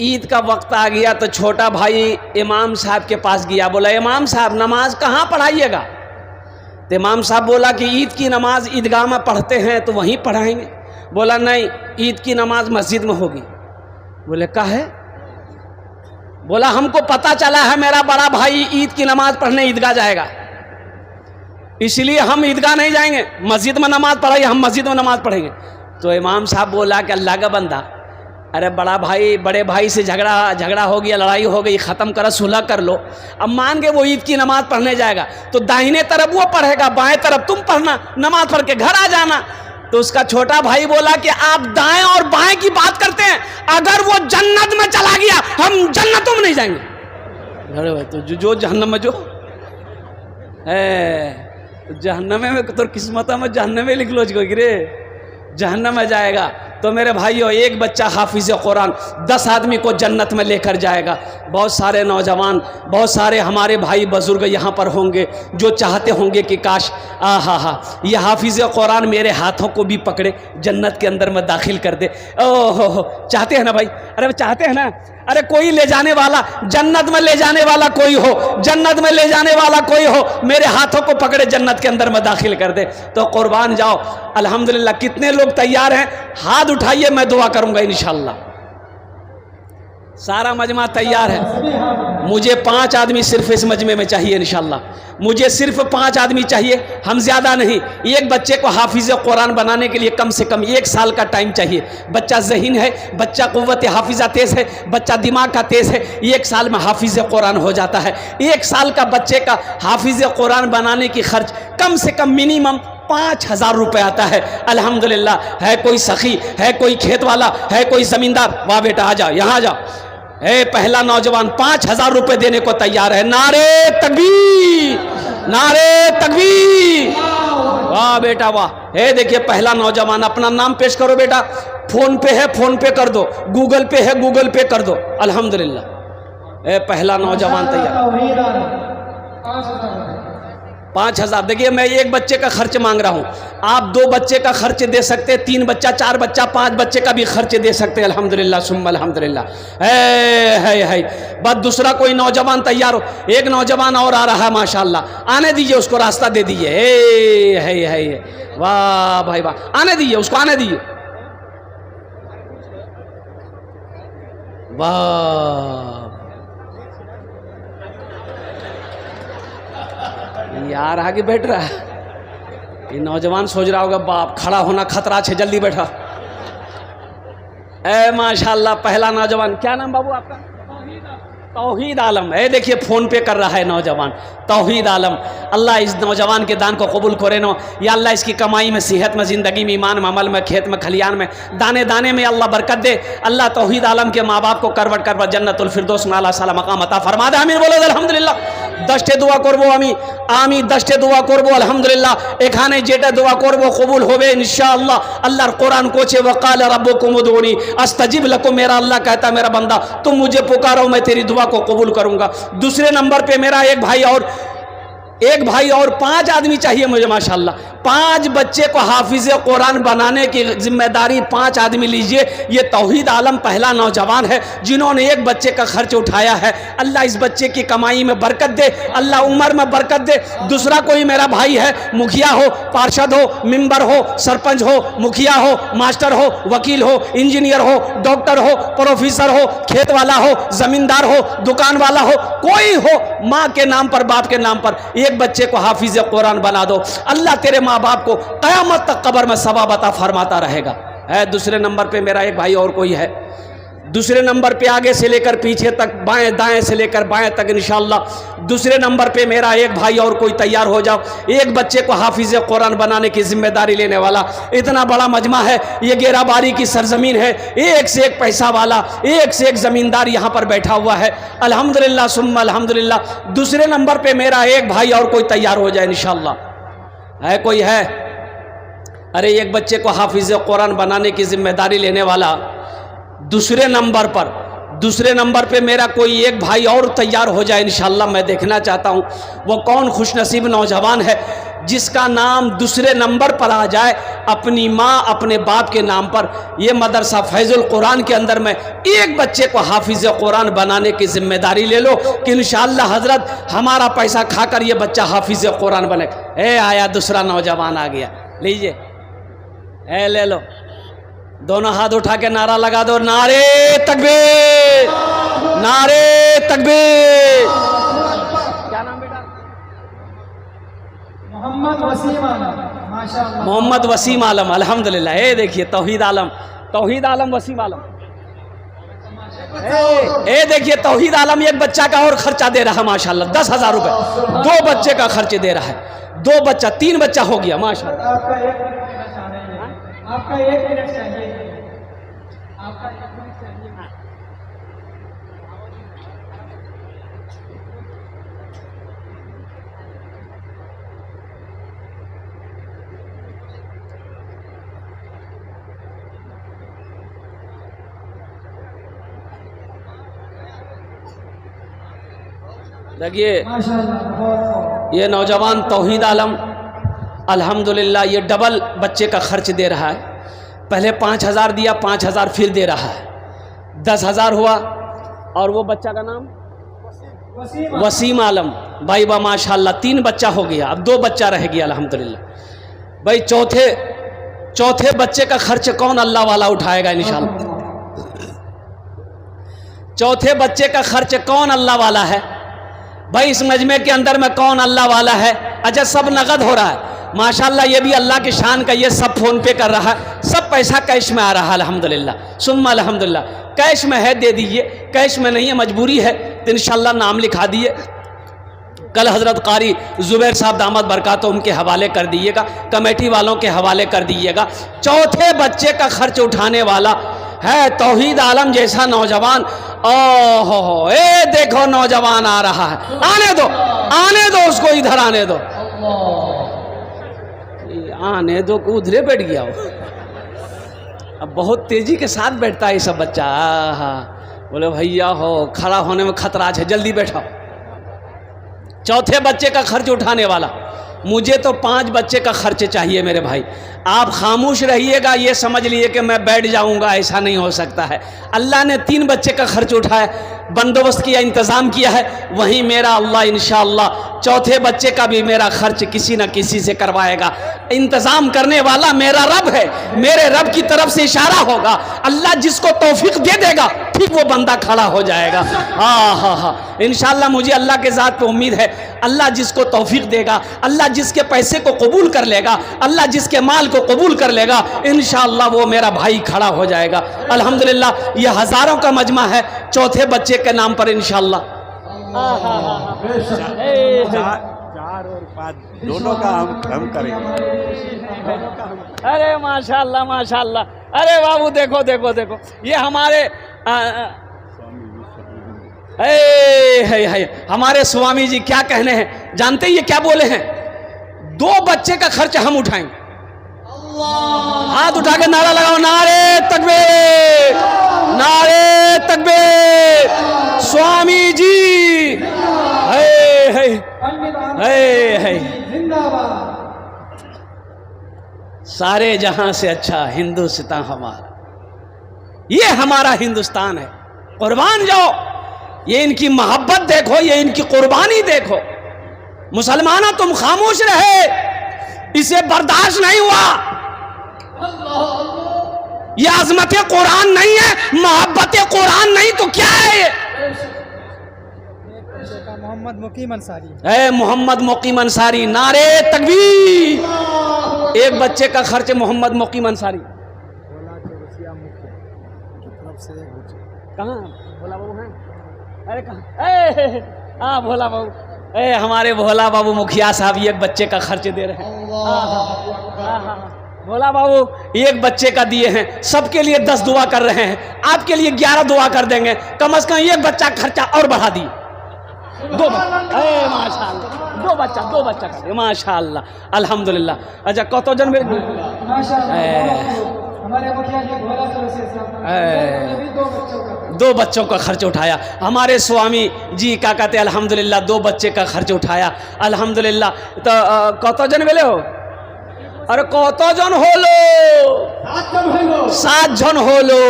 S1: ईद का वक्त आ गया तो छोटा भाई इमाम साहब के पास गया, बोला इमाम साहब नमाज कहाँ पढ़ाइएगा? तो इमाम साहब बोला कि ईद की नमाज ईदगाह में पढ़ते हैं तो वहीं पढ़ाएंगे। बोला नहीं, ईद की नमाज मस्जिद में होगी। बोले का है? बोला हमको पता चला है मेरा बड़ा भाई ईद की नमाज पढ़ने ईदगाह जाएगा, इसलिए हम ईदगाह नहीं जाएंगे, मस्जिद में नमाज पढ़ाइए, हम मस्जिद में नमाज पढ़ेंगे। तो इमाम साहब बोला कि अल्लाह का बंदा, अरे बड़े भाई से झगड़ा हो गया, लड़ाई हो गई, ख़त्म करो, सुलह कर लो। अब मान के वो ईद की नमाज पढ़ने जाएगा तो दाहिने तरफ वो पढ़ेगा, बाएं तरफ तुम पढ़ना, नमाज पढ़ के घर आ जाना। तो उसका छोटा भाई बोला कि आप दाएं और बाएं की बात करते हैं, अगर वो जन्नत में चला गया हम जन्नतों में नहीं जाएंगे। अरे भाई तो जो जहन्नम में जो है, जहन्नम में तो किस्मत में जहन्नम में लिख लो रे, जहन्नम में जाएगा। तो मेरे भाइयों, एक बच्चा हाफिज कुरान 10 आदमी को जन्नत में लेकर जाएगा। बहुत सारे नौजवान, बहुत सारे हमारे भाई बुजुर्ग यहाँ पर होंगे जो चाहते होंगे कि काश ये हाफिज कुरान मेरे हाथों को भी पकड़े, जन्नत के अंदर में दाखिल कर दे। ओहो, चाहते हैं ना भाई? अरे चाहते हैं ना? अरे कोई ले जाने वाला, जन्नत में ले जाने वाला कोई हो, जन्नत में ले जाने वाला कोई हो, मेरे हाथों को पकड़े जन्नत के अंदर में दाखिल कर दे। तो कुर्बान जाओ। अल्हम्दुलिल्लाह। कितने लोग तैयार हैं? हाथ उठाइए, मैं दुआ करूंगा इंशाअल्लाह। सारा मजमा तैयार है। मुझे 5 आदमी सिर्फ इस मजमे में चाहिए इंशाअल्लाह। मुझे सिर्फ 5 आदमी चाहिए, हम ज़्यादा नहीं। एक बच्चे को हाफिज कुरान बनाने के लिए कम से कम 1 साल का टाइम चाहिए। बच्चा ज़हीन है, बच्चा क़ुव्वत हाफिज़ा तेज़ है, बच्चा दिमाग का तेज़ है, 1 साल में हाफिज कुरान हो जाता है। 1 साल का बच्चे का हाफिज कुरान बनाने की खर्च कम से कम मिनिमम 5000 रुपये आता है। अल्हम्दुलिल्लाह। है कोई सखी, है कोई खेत वाला, है कोई ज़मींदार? वाह बेटा आ जाओ, यहाँ आ जाओ। पहला नौजवान 5000 रुपये देने को तैयार है। नारे तकबीर, नारे तकबीर। वाह बेटा वाह। देखिए पहला नौजवान, अपना नाम पेश करो बेटा। फोन पे है, फोन पे कर दो, गूगल पे है, गूगल पे कर दो। अल्हम्दुलिल्लाह। पहला नौजवान तैयार। 5,000। देखिए मैं एक बच्चे का खर्च मांग रहा हूँ, आप 2 बच्चे का खर्च दे सकते हैं, 3 बच्चा, 4 बच्चा, 5 बच्चे का भी खर्च दे सकते हैं। अल्हम्दुलिल्लाह सुम्मा अल्हम्दुलिल्लाह। है बस दूसरा कोई नौजवान तैयार हो, एक नौजवान और आ रहा है माशाल्लाह, आने दीजिए उसको, रास्ता दे दीजिए। है वाह भाई वाह, आने दीजिए उसको, आने दीजिए। वाह यार आगे बैठ रहा है, ये नौजवान सोच रहा होगा बाप खड़ा होना खतरा है, जल्दी बैठा। ए माशाल्लाह पहला नौजवान, क्या नाम बाबू आपका? तौहीद आलम। देखिए फ़ोन पे कर रहा है नौजवान, तौहीद आलम। अल्लाह इस नौजवान के दान को कबूल करे नो या अल्लाह इसकी कमाई में, सेहत में, ज़िंदगी में, ईमान में, अमल में, खेत में, खलियान में, दाने दाने में अल्लाह बरकत दे। अल्लाह तौहीद आलम के माँ बाप को करवट करवट जन्नतुल फिरदौस में आला साला मकाम अता फरमा दे। आमीन बोलो अल्हम्दुलिल्लाह। 10टे दुआ करबो আমি 10टे दुआ করব আলহামদুলিল্লাহ। এখানে যেটা দোয়া করব কবুল হবে ইনশাআল্লাহ। আল্লাহর কোরআন কোছে वक़ाल रब्बुकुम उदूनी अस्तजिब लकुम, मेरा अल्लाह कहता मेरा बंदा तुम मुझे पुकारो मैं तेरी दुआ को कबूल करूंगा। दूसरे नंबर पे मेरा एक भाई और 5 आदमी चाहिए मुझे माशाल्लाह। 5 बच्चे को हाफिज कुरान बनाने की जिम्मेदारी 5 आदमी लीजिए। ये तौहीद आलम पहला नौजवान है जिन्होंने एक बच्चे का खर्च उठाया है। अल्लाह इस बच्चे की कमाई में बरकत दे, अल्लाह उम्र में बरकत दे। दूसरा कोई मेरा भाई है, मुखिया हो, पार्षद हो, मेंबर हो, सरपंच हो, मुखिया हो, मास्टर हो, वकील हो, इंजीनियर हो, डॉक्टर हो, प्रोफेसर हो, खेत वाला हो, जमींदार हो, दुकान वाला हो, कोई हो, माँ के नाम पर, बाप के नाम पर एक बच्चे को हाफिज कुरान बना दो। अल्लाह तेरे माँ बाप को क़यामत तक कब्र में सवाब अता फरमाता रहेगा। दूसरे नंबर पे मेरा एक भाई और कोई है। दूसरे नंबर पे आगे से लेकर पीछे तक, बाएं दाएं से लेकर बाएं तक इंशाअल्लाह। दूसरे नंबर पे मेरा एक भाई और कोई तैयार हो जाओ, एक बच्चे को हाफिज कुरान बनाने की जिम्मेदारी लेने वाला। इतना बड़ा मजमा है, ये गेराबारी की सरजमीन है, एक से एक पैसा वाला, एक से एक ज़मींदार यहाँ पर बैठा हुआ है। अल्हम्दुलिल्लाह सुम्मा अल्हम्दुलिल्लाह। दूसरे नंबर पर मेरा एक भाई और कोई तैयार हो जाए इंशाअल्लाह। है कोई है? अरे एक बच्चे को हाफिज कुरान बनाने की जिम्मेदारी लेने वाला। दूसरे नंबर पे मेरा कोई एक भाई और तैयार हो जाए इंशाअल्लाह। मैं देखना चाहता हूँ वो कौन खुशनसीब नौजवान है जिसका नाम दूसरे नंबर पर आ जाए, अपनी माँ अपने बाप के नाम पर। ये मदरसा फैजुल कुरान के अंदर में एक बच्चे को हाफिज कुरान बनाने की जिम्मेदारी ले लो कि इंशाअल्लाह हजरत हमारा पैसा खाकर ये बच्चा हाफिज कुरान बने। आया दूसरा नौजवान आ गया, लीजिए ले लो। दोनों हाथ उठा के नारा लगा दो, नारे तकबीर, नारे तकबीर। क्या नाम बेटा? मोहम्मद वसीम आलम। माशाअल्लाह मोहम्मद वसीम आलम। अल्हम्दुलिल्लाह। देखिए तौहीद आलम वसीम आलम। देखिए तौहीद आलम एक बच्चा का और खर्चा दे रहा है माशाअल्लाह, 10,000 रुपए। 2 बच्चे का खर्च दे रहा है, 2 बच्चा, 3 बच्चा हो गया माशाअल्लाह। आपका 1 मिनट चाहिए, आपका 1 मिनट चाहिए। देखिए ये नौजवान तौहीद आलम अल्हम्दुलिल्लाह ये डबल बच्चे का खर्च दे रहा है। पहले 5,000 दिया, 5,000 फिर दे रहा है, 10,000 हुआ। और वो बच्चा का नाम वसीम आलम। भाई बा माशाअल्लाह 3 बच्चा हो गया, अब 2 बच्चा रह गया अल्हम्दुलिल्लाह। भाई चौथे बच्चे का खर्च कौन अल्लाह वाला उठाएगा इंशाअल्लाह? चौथे बच्चे का खर्च कौन अल्लाह वाला है? भाई इस मजमे के अंदर में कौन अल्लाह वाला है? अच्छा सब नगद हो रहा है माशाअल्लाह, ये भी अल्लाह की शान का। ये सब फ़ोन पे कर रहा है, सब पैसा कैश में आ रहा है अल्हम्दुलिल्लाह सुम्मा अल्हम्दुलिल्लाह। कैश में है दे दीजिए, कैश में नहीं है मजबूरी है तो इंशाअल्लाह नाम लिखा दिए। कल हज़रत कारी ज़ुबैर साहब दामद बरकातहू उनके हवाले कर दीजिएगा, कमेटी वालों के हवाले कर दीजिएगा। चौथे बच्चे का खर्च उठाने वाला है तौहीद आलम जैसा नौजवान। ओहो देखो नौजवान आ रहा है, आने दो उसको, इधर आने दो उधरे बैठ गया वो। अब बहुत तेजी के साथ बैठता है ये सब बच्चा। बोले भैया हो खड़ा होने में खतरा है, जल्दी बैठो। चौथे बच्चे का खर्च उठाने वाला मुझे तो 5 बच्चे का खर्च चाहिए मेरे भाई। आप खामोश रहिएगा, ये समझ लिए कि मैं बैठ जाऊंगा, ऐसा नहीं हो सकता है। अल्लाह ने 3 बच्चे का खर्च उठाया, बंदोबस्त किया, इंतज़ाम किया है। वहीं मेरा अल्लाह इंशाअल्लाह 4थे बच्चे का भी मेरा खर्च किसी न किसी से करवाएगा। इंतज़ाम करने वाला मेरा रब है, मेरे रब की तरफ से इशारा होगा। अल्लाह जिसको तौफीक दे देगा ठीक वो बंदा खड़ा हो जाएगा। हाँ, इंशाअल्लाह मुझे अल्लाह के ज़ात पे उम्मीद है। अल्लाह जिसको तौफीक देगा, अल्लाह जिसके पैसे को कबूल कर लेगा, अल्लाह जिसके माल को कबूल कर लेगा, इंशाअल्लाह वो मेरा भाई खड़ा हो जाएगा। अल्हम्दुलिल्लाह ये हज़ारों का मजमा है 4थे बच्चे के नाम पर इंशाअल्लाह।
S2: 4 और 5 दोनों का हम करेंगे।
S1: अरे माशाअल्लाह माशाअल्लाह। अरे बाबू देखो देखो देखो, ये हमारे हमारे स्वामी जी क्या कहने हैं जानते हैं? ये क्या बोले हैं? 2 बच्चे का खर्च हम उठाएंगे। हाथ उठा के नारा लगाओ, नारे तकबीर, नारे तकबीर। स्वामी जी सारे जहां से अच्छा हिंदुस्तान हमारा, ये हमारा हिंदुस्तान है। कुर्बान जाओ, ये इनकी मोहब्बत देखो, ये इनकी कुर्बानी देखो। मुसलमानों तुम खामोश रहे, इसे बर्दाश्त नहीं हुआ। ये अजमत कुरान नहीं है, मोहब्बत कुरान नहीं तो क्या है ये?
S3: मोहम्मद मुकीम अंसारी
S1: है, मोहम्मद मुकीम अंसारी। नारे तकबीर। 1 बच्चे का खर्च मोहम्मद मुकीम अंसारी। कहाँ भोला बाबू हैं? अरे कहाँ? हाँ भोला बाबू, हमारे भोला बाबू मुखिया साहब 1 बच्चे का खर्च दे रहे हैं। भोला बाबू 1 बच्चे का दिए हैं, सबके लिए 10 दुआ कर रहे हैं। आपके लिए 11 दुआ कर देंगे, कम से कम 1 बच्चा खर्चा और बढ़ा दिए। 2 माशाअल्लाह, 2 बच्चा कर माशाअल्लाह अल्हम्दुलिल्लाह। अच्छा कत जन में
S3: हमारे मुखिया जी भोला से
S1: 2 बच्चों का खर्च उठाया। हमारे स्वामी जी क्या कहते हैं अल्हम्दुलिल्लाह 2 बच्चे का खर्च उठाया अल्हम्दुलिल्लाह। तो कत जन बेले हो? अरे कत जन होलो? 7 जन होलो।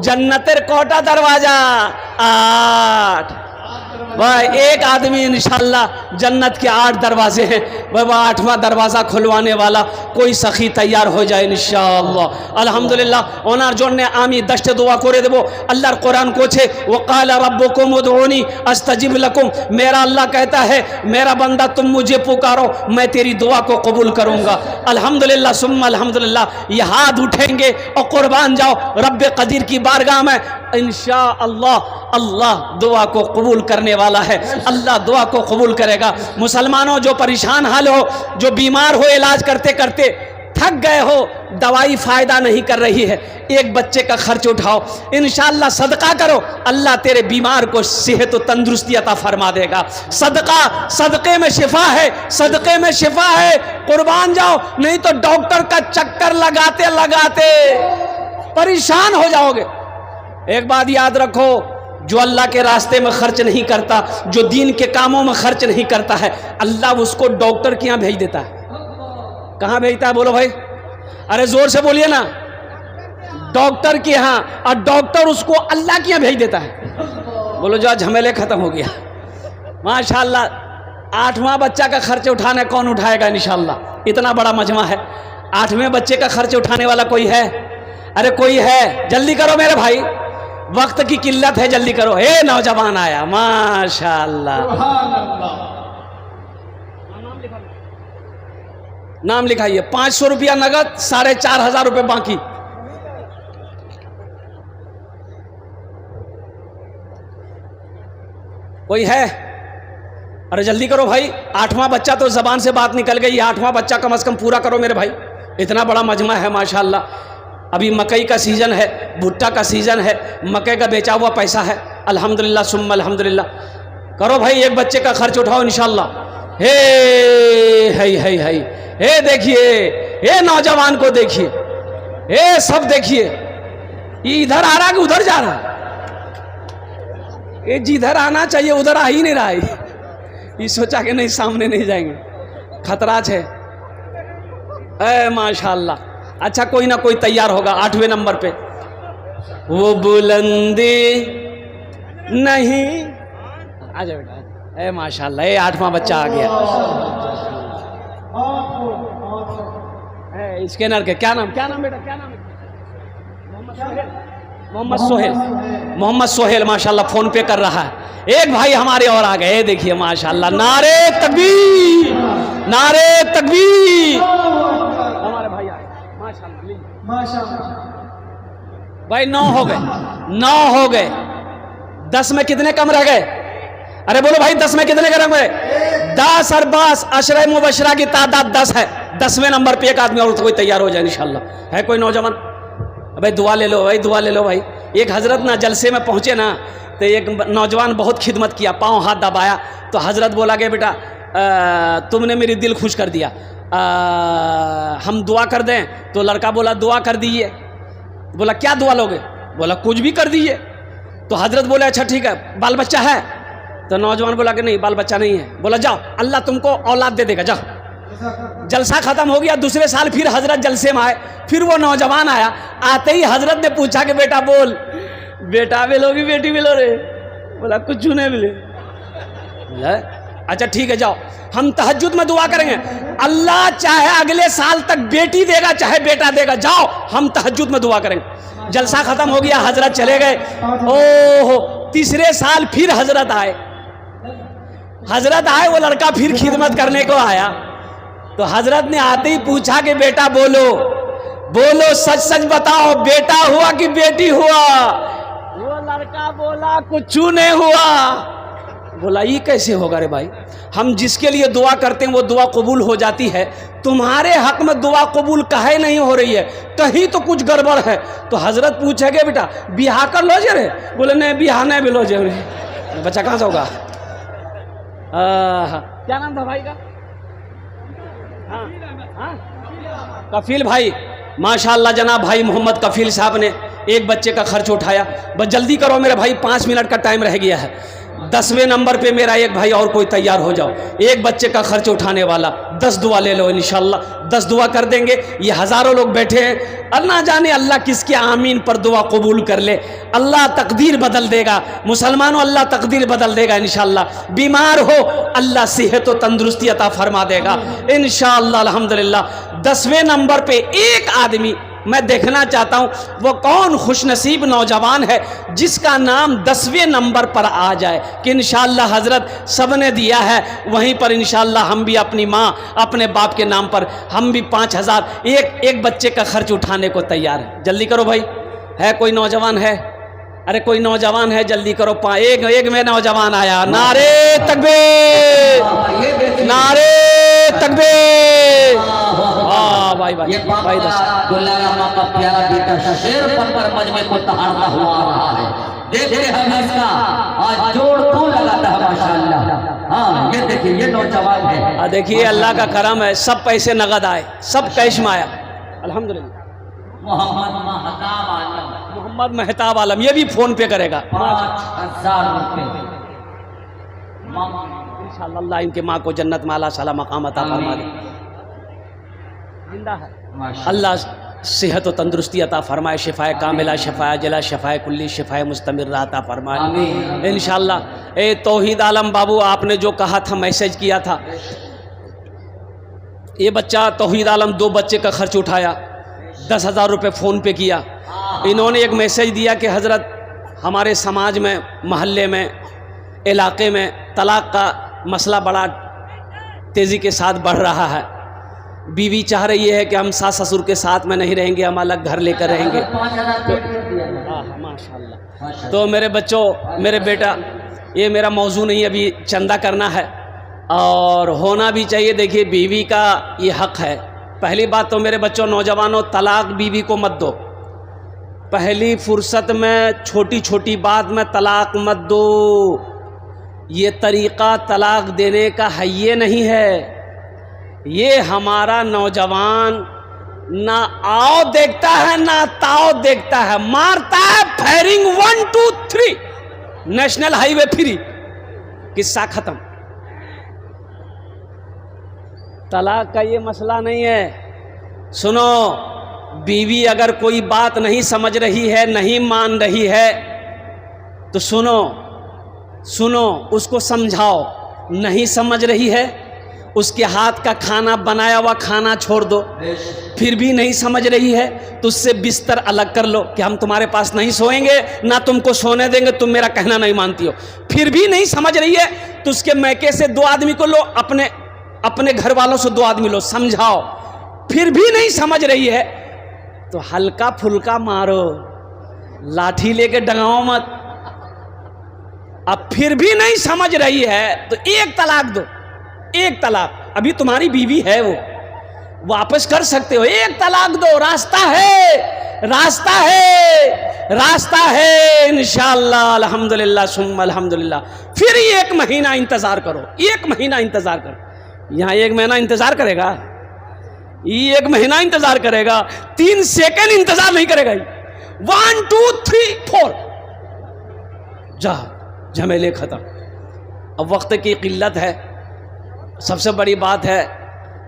S1: जन्नतेर कोटा दरवाजा? 8। वह एक आदमी इंशाल्लाह जन्नत के 8 दरवाजे हैं, वह 8वां दरवाज़ा खुलवाने वाला कोई सखी तैयार हो जाए इंशाअल्लाह अल्हम्दुलिल्लाह। ओनार जोड़ने आमी 10 दुआ करे देवो। अल्लाह कुरान को छे वक़ाल रब्बुकुम उदऊनी अस्तजिब लकुम। मेरा अल्लाह कहता है मेरा बंदा तुम मुझे पुकारो, मैं तेरी दुआ को कबूल करूँगा। अल्हम्दुलिल्लाह सुम्मा अल्हम्दुलिल्लाह। ये हाथ उठेंगे और कुर्बान जाओ रब्बे कदीर की बारगाह में इंशाअल्लाह। अल्लाह दुआ को कबूल करने वाला है, अल्लाह दुआ को कबूल करेगा। मुसलमानों जो परेशान हाल हो, जो बीमार हो, इलाज करते करते थक गए हो, दवाई फ़ायदा नहीं कर रही है, 1 बच्चे का खर्च उठाओ, इंशाअल्लाह सदका करो, अल्लाह तेरे बीमार को सेहत और तंदुरुस्ती अता फरमा देगा। सदक़े में शिफा है, सदक़े में शिफा है। कुर्बान जाओ, नहीं तो डॉक्टर का चक्कर लगाते लगाते परेशान हो जाओगे। एक बात याद रखो, जो अल्लाह के रास्ते में खर्च नहीं करता, जो दीन के कामों में खर्च नहीं करता है, अल्लाह उसको डॉक्टर के यहाँ भेज देता है। कहाँ भेजता है बोलो भाई? अरे जोर से बोलिए ना। डॉक्टर के यहाँ, और डॉक्टर उसको अल्लाह के यहाँ भेज देता है। बोलो जो झमेले खत्म हो गया माशाअल्लाह। 8वां बच्चा का खर्च उठाना कौन उठाएगा इंशाअल्लाह? इतना बड़ा मजमा है, 8वें बच्चे का खर्च उठाने वाला कोई है? अरे कोई है? जल्दी करो मेरे भाई, वक्त की किल्लत है, जल्दी करो। हे नौजवान आया माशाअल्लाह। नाम लिखाइए। 500 रुपया नगद, 4,500 रुपये बाकी। कोई है? अरे जल्दी करो भाई, 8वां बच्चा तो जबान से बात निकल गई, 8वां बच्चा कम से कम पूरा करो मेरे भाई। इतना बड़ा मजमा है माशाअल्लाह। अभी मकई का सीज़न है, भुट्टा का सीज़न है, मकई का बेचा हुआ पैसा है अल्हम्दुलिल्लाह सुम्मा अल्हम्दुलिल्लाह। करो भाई, 1 बच्चे का खर्च उठाओ इंशाअल्लाह। हे देखिए, हे नौजवान को देखिए, हे सब देखिए, ये इधर आ रहा कि उधर जा रहा? ये जिधर आना चाहिए उधर आ ही नहीं रहा है। ये सोचा कि नहीं सामने नहीं जाएंगे। खतरा है। ए माशाल्लाह, अच्छा कोई ना कोई तैयार होगा 8वें नंबर पे। वो बुलंदी नहीं, आ जाओ बेटा। ए माशाल्लाह, ये 8वां बच्चा आ गया। स्कैनर के क्या नाम बेटा, क्या नाम है? मोहम्मद सोहेल माशाल्लाह फ़ोन पे कर रहा है। एक भाई हमारे और आ गए, देखिए माशाल्लाह, नारे तकबीर, नारे तकबीर। हमारे भाई आए माशाल्लाह। भाई 9 हो गए, 9 हो गए। 10 में कितने कम रह गए? अरे बोलो भाई, 10 में कितने कम रह गए? 10 और 10 अशरे मुबशरा की तादाद 10 है। 10वें नंबर पे एक आदमी और तो कोई तैयार हो जाए इंशाल्लाह। है कोई नौजवान? भाई दुआ ले लो भाई, दुआ ले लो भाई। एक हजरत ना जलसे में पहुंचे ना, तो एक नौजवान बहुत खिदमत किया, पाँव हाथ दबाया, तो हजरत बोला कि बेटा तुमने मेरी दिल खुश कर दिया, हम दुआ कर दें? तो लड़का बोला दुआ कर दीजिए। बोला क्या दुआ लोगे? बोला कुछ भी कर दीजिए। तो हजरत बोले अच्छा ठीक है, बाल बच्चा है? तो नौजवान बोला कि नहीं, बाल बच्चा नहीं है। बोला जाओ, अल्लाह तुमको औलाद दे देगा, जाओ। जलसा खत्म हो गया। दूसरे साल फिर हजरत जलसे में आए, फिर वो नौजवान आया। आते ही हजरत ने पूछा कि बेटा बोल, बेटा मिलोगी बेटी मिलो रे? बोला कुछ नहीं मिले। बोला अच्छा ठीक है, जाओ, हम तहज्जुद में दुआ करेंगे, अल्लाह चाहे अगले साल तक बेटी देगा चाहे बेटा देगा, जाओ हम तहज्जुद में दुआ करेंगे। जलसा खत्म हो गया, हजरत चले गए। ओहो, तीसरे साल फिर हजरत आए। वो लड़का फिर खिदमत करने को आया। तो हजरत ने आते ही पूछा कि बेटा बोलो, बोलो सच सच बताओ, बेटा हुआ कि बेटी हुआ? वो लड़का बोला कुछ नहीं हुआ। बोला ये कैसे होगा रे भाई, हम जिसके लिए दुआ करते हैं वो दुआ कबूल हो जाती है, तुम्हारे हक में दुआ कबूल काहे नहीं हो रही है? कहीं तो कुछ गड़बड़ है। तो हजरत पूछेगे बेटा बिहार कर लो जे रे? बोले नहीं बिहार नहीं बिलो जे। बच्चा कहाँ से होगा? क्या नाम था भाई का? कफील भाई, माशाल्लाह जनाब भाई मोहम्मद कफील साहब ने एक बच्चे का खर्च उठाया। बस जल्दी करो मेरे भाई, 5 मिनट का टाइम रह गया है। 10वें नंबर पे मेरा एक भाई और कोई तैयार हो जाओ, एक बच्चे का खर्च उठाने वाला। 10 दुआ ले लो इंशाल्लाह, 10 दुआ कर देंगे। ये हज़ारों लोग बैठे हैं, अल्लाह जाने अल्लाह किसके आमीन पर दुआ कबूल कर ले। अल्लाह तकदीर बदल देगा मुसलमानों, अल्लाह तकदीर बदल देगा इंशाल्लाह। बीमार हो अल्लाह सेहत व तंदुरुस्ती अता फरमा देगा इंशाल्लाह अल्हम्दुलिल्लाह। 10वें नंबर पे एक आदमी मैं देखना चाहता हूं, वो कौन खुशनसीब नौजवान है जिसका नाम 10वें नंबर पर आ जाए कि इंशाअल्लाह हज़रत सब ने दिया है, वहीं पर इंशाअल्लाह हम भी अपनी माँ अपने बाप के नाम पर हम भी 5000 एक बच्चे का खर्च उठाने को तैयार है। जल्दी करो भाई, है कोई नौजवान है? अरे कोई नौजवान है जल्दी करो। एक में नौजवान आया। नारे तकबीर, नारे तकबीर। भाई भाई भाई
S4: का प्यारा बेटा शेर पर मजमे को तहारता हुआ आ रहा है। देखते हैं इसका आज जोड़ तो लगाता है माशाअल्लाह। हाँ ये देखिए ये नौजवान है।
S1: देखिए अल्लाह का करम है, सब पैसे नगद आए, सब कैश में आया अल्हम्दुलिल्लाह। मोहम्मद मेहताब आलम ये भी फोन पे करेगा
S4: 5000 रुपए
S1: इंशाअल्लाह। अल्लाह इनके माँ को जन्नत में आला साला मकाम अता फरमा दे। जिंदा है अल्लाह सेहत व तंदुरुस्ती अता फरमाए, शिफाए कामिला, शिफाए जला, शिफाए कुल्ली, शिफाए मुस्तमिर अता फरमाए इंशाअल्लाह। ए तौहीद आलम बाबू, आपने जो कहा था मैसेज किया था, ये बच्चा तौहीद आलम 2 बच्चे का खर्च उठाया, 10,000 रुपये फ़ोन पे किया। इन्होंने एक मैसेज दिया कि हज़रत हमारे समाज में, मोहल्ले में, इलाके में तलाक़ का मसला बड़ा तेज़ी के साथ बढ़ रहा है। बीवी चाह रही है कि हम सास ससुर के साथ में नहीं रहेंगे, हम अलग घर लेकर रहेंगे। माशाअल्लाह। तो मेरे बच्चों, मेरे बेटा, ये मेरा मौजू नहीं, अभी चंदा करना है और होना भी चाहिए। देखिए बीवी का ये हक़ है। पहली बात तो मेरे बच्चों नौजवानों, तलाक बीवी को मत दो। पहली फुर्सत में छोटी छोटी बात में तलाक मत दो। ये तरीक़ा तलाक देने का है ये नहीं है। ये हमारा नौजवान ना आओ देखता है ना ताओ देखता है, मारता है फायरिंग 1 2 3, नेशनल हाईवे फ्री, किस्सा खत्म। तलाक का ये मसला नहीं है। सुनो, बीवी अगर कोई बात नहीं समझ रही है, नहीं मान रही है, तो सुनो सुनो, उसको समझाओ। नहीं समझ रही है, उसके हाथ का खाना बनाया हुआ खाना छोड़ दो। फिर भी नहीं समझ रही है तो उससे बिस्तर अलग कर लो कि हम तुम्हारे पास नहीं सोएंगे, ना तुमको सोने देंगे, तुम मेरा कहना नहीं मानती हो। फिर भी नहीं समझ रही है तो उसके मैके से 2 आदमी को लो, अपने घर वालों से 2 आदमी लो, समझाओ। फिर भी नहीं समझ रही है तो हल्का फुल्का मारो, लाठी लेके डगाओ मत। अब फिर भी नहीं समझ रही है तो 1 तलाक दो, 1 तलाक। अभी तुम्हारी बीवी है, वो वापस कर सकते हो, 1 तलाक दो। रास्ता है, रास्ता है, रास्ता है इंशाअल्लाह। अल्हम्दुलिल्लाह सुम्मा अल्हम्दुलिल्लाह। फिर 1 महीना इंतजार करो, 1 महीना इंतजार करो। यहाँ 1 महीना इंतजार करेगा, 1 महीना इंतजार करेगा, 3 सेकंड इंतजार नहीं करेगा। 1 2 3 4 जा, झमेले खत्म। अब वक्त की किल्लत है। सबसे बड़ी बात है,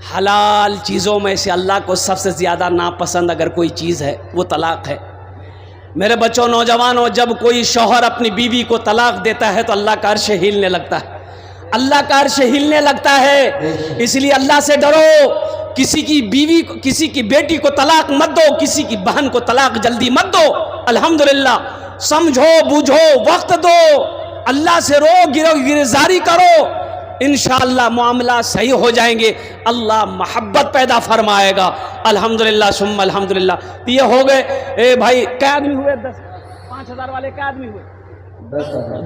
S1: हलाल चीज़ों में से अल्लाह को सबसे ज़्यादा नापसंद अगर कोई चीज़ है वो तलाक है। मेरे बच्चों, नौजवानों, जब कोई शौहर अपनी बीवी को तलाक देता है तो अल्लाह का अर्श हिलने लगता है, अल्लाह का अर्श हिलने लगता है। इसलिए अल्लाह से डरो। किसी की बीवी को, किसी की बेटी को तलाक मत दो, किसी की बहन को तलाक जल्दी मत दो। अल्हम्दुलिल्लाह, समझो बूझो, वक्त दो, अल्लाह से रो, गिरजारी करो, इंशाअल्लाह मामला सही हो जाएंगे। अल्लाह मोहब्बत पैदा फरमाएगा। अल्हम्दुलिल्लाह सुम्मा अल्हम्दुलिल्लाह। तो ये हो गए। ए भाई, कै आदमी हुए? 10 5,000 वाले कै आदमी हुए?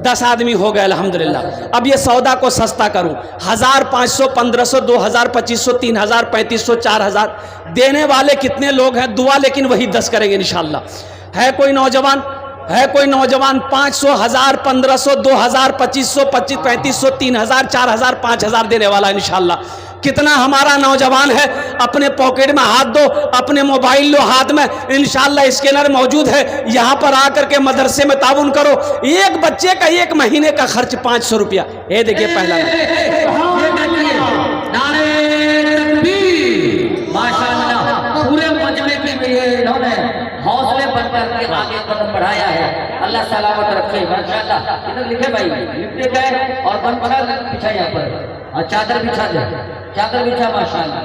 S1: 10 आदमी हो गए। अल्हम्दुलिल्लाह। अब ये सौदा को सस्ता करूं, 1000 500 1500 2000 2500 3000 3500 4000 देने वाले कितने लोग हैं? दुआ लेकिन वही 10 करेंगे इंशाअल्लाह। है कोई नौजवान? है कोई नौजवान? 500 1000 1500 2000 2500 25 3500 3000 4000 5000 देने वाला इंशाअल्लाह। कितना हमारा नौजवान है? अपने पॉकेट में हाथ दो, अपने मोबाइल लो हाथ में, इंशाअल्लाह स्कैनर मौजूद है, यहाँ पर आकर के मदरसे में ताउन करो। 1 बच्चे का 1 महीने का खर्च 500 रुपया। ये देखिए पहला
S4: माशाअल्लाह, पूरे मजमे के लिए इन्होंने हौसले बनकर के आगे कदम बढ़ाया है। अल्लाह सलामत रखे। माशाअल्लाह। इधर लिखे भाई, लिखते गए और बन बना बिछा यहाँ पर, और चादर बिछा दे, चादर बिछा। माशाअल्लाह।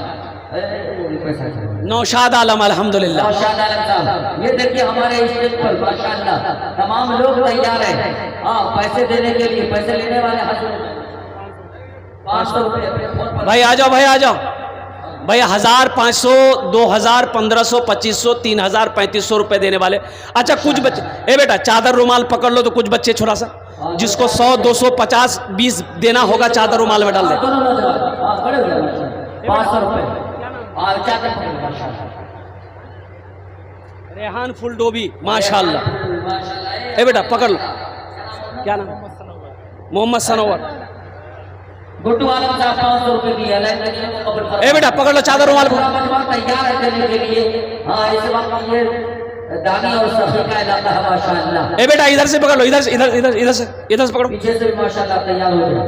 S1: नौशाद आलम अल्हम्दुलिल्लाह।
S4: नौशाद आलम साहब, ये देखिए हमारे स्टेज पर माशाअल्लाह तमाम लोग तैयार हैं। हाँ, पैसे देने के लिए, पैसे लेने वाले हाथ 500 रुपये
S1: भाई आ जाओ, भाई आ जाओ भाई। 1000 500 2000 1500 2500 3000 3500 रुपए देने वाले। अच्छा, कुछ बच्चे, ए बेटा चादर रुमाल पकड़ लो, तो कुछ बच्चे छोटा सा जिसको 100 200 50 20 देना होगा, चादर रुमाल में डाल दे।
S4: 500 रुपये।
S1: रेहान फुलडोबी माशाअल्लाह। ए बेटा पकड़ लो, क्या नाम? मोहम्मद सनोवर।
S4: गुड्डू आलम साहब 500 रुपये दिए।
S1: ए बेटा पकड़ लो चादर रुमाल।
S4: तैयार है देने के लिए। हाँ, इस वक्त ये दानी और सफी का इलाका है माशाअल्लाह।
S1: ए बेटा इधर से पकड़ लो, इधर से, इधर से पकड़ो।
S4: पीछे से माशाअल्लाह तैयार हो गए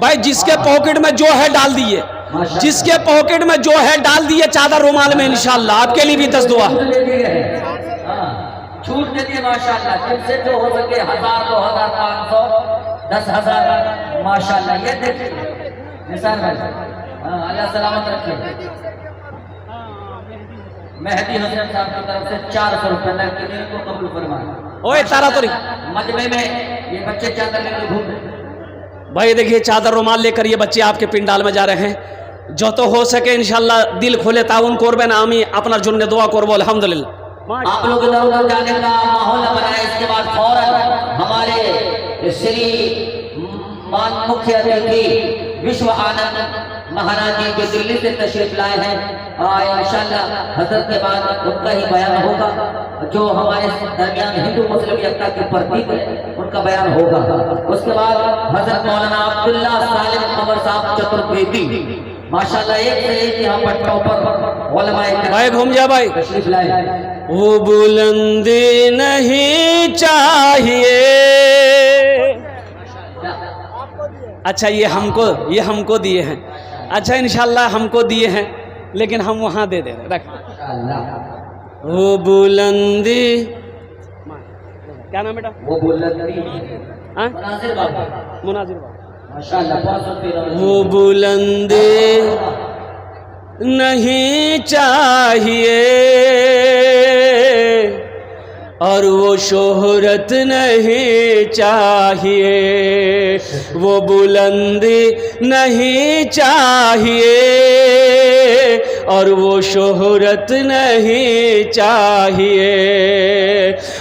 S1: भाई। जिसके पॉकेट में जो है डाल दिए, जिसके पॉकेट में जो है डाल दिए चादर रुमाल में इंशाअल्लाह। आपके लिए भी 10 दुआ।
S4: छूट दे दिए माशाअल्लाह। जिनसे जो हो सके 1000 2000 500 10,000 माशाअल्लाह। ये देखिए निशान भाई। अल्लाह सलामत रखे। मेहदी हसन साहब की तरफ से 400 रुपये लड़के को कबूल फरमाए।
S1: ओए तारा तोरी
S4: मजमे में ये बच्चे चादर लेकर घूम रहे।
S1: भाई देखिए चादर रुमाल लेकर ये बच्चे आपके पिंडाल में जा रहे हैं। जो तो हो सके इंशाअल्लाह दिल खोले ताउन करबेन। आमी अपना जुन्ने दुआ करबो अल्हम्दुलिल्लाह।
S4: आप लोग इधर उधर जाने का माहौल बनाए। इसके बाद फौरन हमारे श्री मुख्य अतिथि विश्व आनंद महाराज जी जो दिल्ली से तशरीफ लाए हैं, इंशाअल्लाह हजरत के बाद उनका ही बयान होगा। जो हमारे दरमियान हिंदू मुस्लिम एकता के प्रतीक है उनका बयान होगा। उसके बाद हजरत मौलाना अब्दुल्ला सालिम कमर साहब चतुर्वेदी माशाअल्लाह एक से एक यहाँ पर टॉपर उलमाए
S1: भाई घूम जा भाई।
S4: तशरीफ लाए।
S1: वो बुलंदी नहीं चाहिए। अच्छा ये हमको दिए हैं। अच्छा इंशाल्लाह हमको दिए हैं लेकिन हम वहाँ दे रहे रख। वो बुलंदी, क्या नाम बेटा?
S4: वो बुलंदी,
S1: हाँ
S4: मुनाजिर बाबू,
S1: मुनाजिर बाबू।
S4: माशाअल्लाह बहुत सुंदर।
S1: वो बुलंदी नहीं चाहिए और वो शोहरत नहीं चाहिए, वो बुलंदी नहीं चाहिए और वो शोहरत नहीं चाहिए,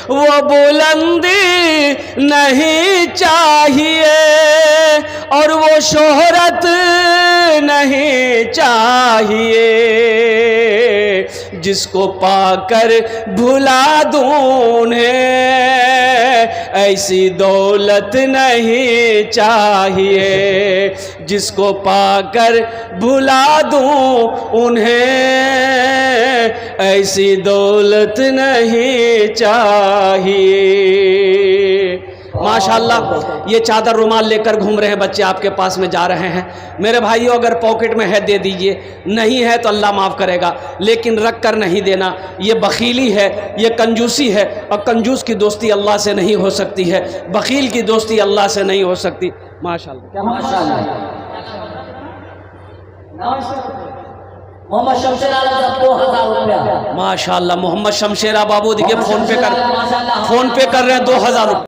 S1: वो बुलंदी नहीं चाहिए और वो शोहरत नहीं चाहिए, जिसको पाकर भुला दूं उन्हें ऐसी दौलत नहीं चाहिए, जिसको पाकर भुला दूं उन्हें ऐसी दौलत नहीं चाहिए। माशाल्लाह ये चादर रुमाल लेकर घूम रहे हैं बच्चे, आपके पास में जा रहे हैं। मेरे भाइयों अगर पॉकेट में है दे दीजिए, नहीं है तो अल्लाह माफ़ करेगा, लेकिन रख कर नहीं देना, ये बखीली है, ये कंजूसी है। और कंजूस की दोस्ती अल्लाह से नहीं हो सकती है, बखील की दोस्ती अल्लाह से नहीं हो सकती। माशाल्लाह क्या
S4: माशाअल्लाह। मोहम्मद शमशेर आलम साहब 2000 रुपया।
S1: माशाल्लाह मोहम्मद शमशेरा बाबू देखिए फ़ोन पे कर रहे हैं 2000 रुपये।